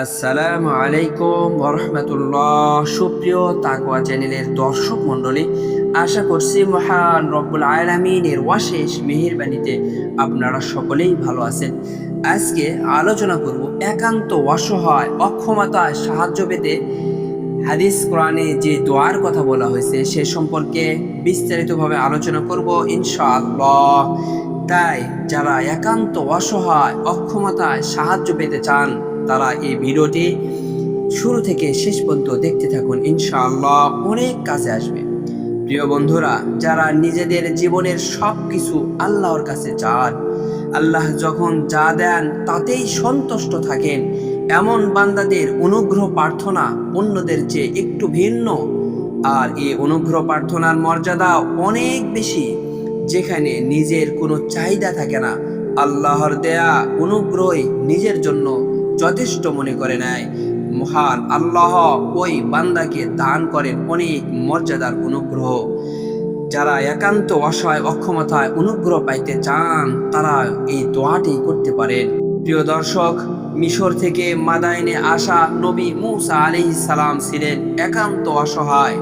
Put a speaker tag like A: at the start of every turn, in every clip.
A: আসসালামু আলাইকুম ওরহমতুল্লাহ। সুপ্রিয় তাকওয়া চ্যানেলের দর্শক মণ্ডলী, আশা করছি মহান রব্বুল আলামিনের অশেষ মেহেরবানিতে আপনারা সকলেই ভালো আছেন। আজকে আলোচনা করব একান্ত অসহায় অক্ষমতায় সাহায্য পেতে হাদিস কোরআনে যে দোয়ার কথা বলা হয়েছে সে সম্পর্কে বিস্তারিতভাবে আলোচনা করব ইনশাআল্লাহ। তাই যারা একান্ত অসহায় অক্ষমতায় সাহায্য পেতে চান তারা এই ভিডিওটি শুরু থেকে শেষ পর্যন্ত দেখতে থাকুন, ইনশাআল্লাহ অনেক কাজে আসবে। প্রিয় বন্ধুরা, যারা নিজেদের জীবনের সব কিছু আল্লাহর কাছে চান, আল্লাহ যখন যা দেন তাতেই সন্তুষ্ট থাকেন, এমন বান্দাদের অনুগ্রহ প্রার্থনা অন্যদের চেয়ে একটু ভিন্ন। আর এই অনুগ্রহ প্রার্থনার মর্যাদা অনেক বেশি, যেখানে নিজের কোনো চাহিদা থাকে না, আল্লাহর দেয়া অনুগ্রহই নিজের জন্য যথেষ্ট মনে করে নেয়। মহান আল্লাহ ওই বান্দাকে দান করেন অনেক মর্যাদার অনুগ্রহ। যারা একান্ত অসহায় অক্ষমতায় অনুগ্রহ পাইতে চান তারা এই দোয়াটি করতে পারেন। প্রিয় দর্শক, মিশর থেকে মাদাইনে আসা নবী মূসা আলাইহিস সালাম ছিলেন একান্ত অসহায়।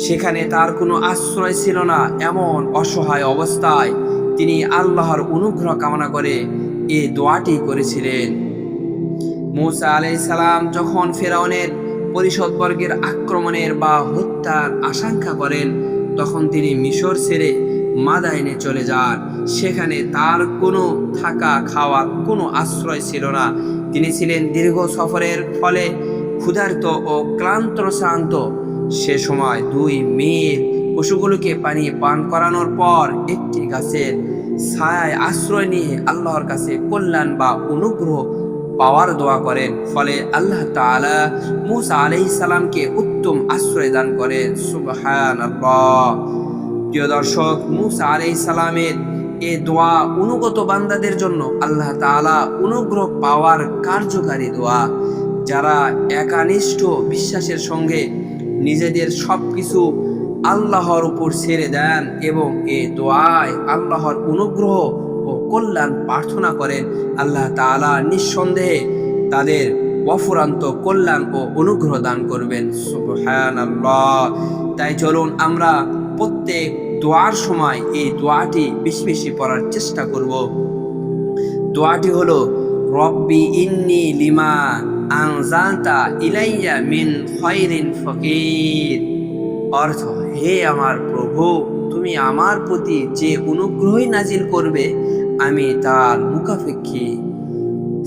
A: সেখানে তার কোনো আশ্রয় ছিল না। এমন অসহায় অবস্থায় তিনি আল্লাহর অনুগ্রহ কামনা করে এই দোয়াটি করেছিলেন। মূসা আলাইহিস সালাম যখন ফেরাউনের পরিষদবর্গের আক্রমণের বা হত্যার আশঙ্কা করেন, তখন তিনি মিশর ছেড়ে মাদাইনে চলে যান। সেখানে তার কোনো থাকা খাওয়ার কোনো আশ্রয় ছিল না। তিনি ছিলেন দীর্ঘ সফরের ফলে ক্ষুধার্ত ও ক্লান্ত। সে সময় দুই মেয়ের পশুগুলোকে পানি পান করানোর পর একটি গাছের ছায়ায় আশ্রয় নিয়ে আল্লাহর কাছে কল্যাণ বা অনুগ্রহ পাওয়ার দোয়া করেন। ফলে আল্লাহ তাআলা মূসা আলাইহিস সালামকে উত্তম আশ্রয় দান করেন। সুবহানাল্লাহ। প্রিয় দর্শক, মূসা আলাইহিস সালামের এই দোয়া অনুগত বান্দাদের জন্য আল্লাহ তাআলা অনুগ্রহ পাওয়ার কার্যকারী দোয়া। যারা একানিষ্ঠ বিশ্বাসের সঙ্গে নিজেদের সবকিছু আল্লাহর উপর ছেড়ে দেন এবং এই দোয়ায় আল্লাহর অনুগ্রহ ও কল্যাণ প্রার্থনা করেন, আল্লাহ তাআলা নিঃসন্দেহে তাদের অফুরান্ত কল্যাণ ও অনুগ্রহ দান করবেন। সুবহানাল্লাহ। তাই চলুন আমরা প্রত্যেক দোয়ার সময় এই দোয়াটি বেশি বেশি পড়ার চেষ্টা করব। দোয়াটি হলো রব্বি ইন্নী লিমা আনজালতা ইলাইয়া মিন খায়রিন ফকির। অর্থ, হে আমার প্রভু, তুমি আমার প্রতি যে অনুগ্রহই নাজিল করবে আমি তার মুখাপেক্ষী।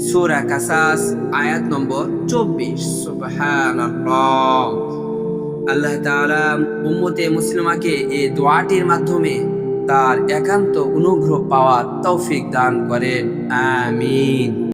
A: সূরা কাসাস আয়াত নম্বর 24। সুবহানাল্লাহ। আল্লাহ তাআলা উম্মতে মুসলিমাকে এই দোয়াটির মাধ্যমে তার একান্ত অনুগ্রহ পাওয়ার তৌফিক দান করেন। আমিন।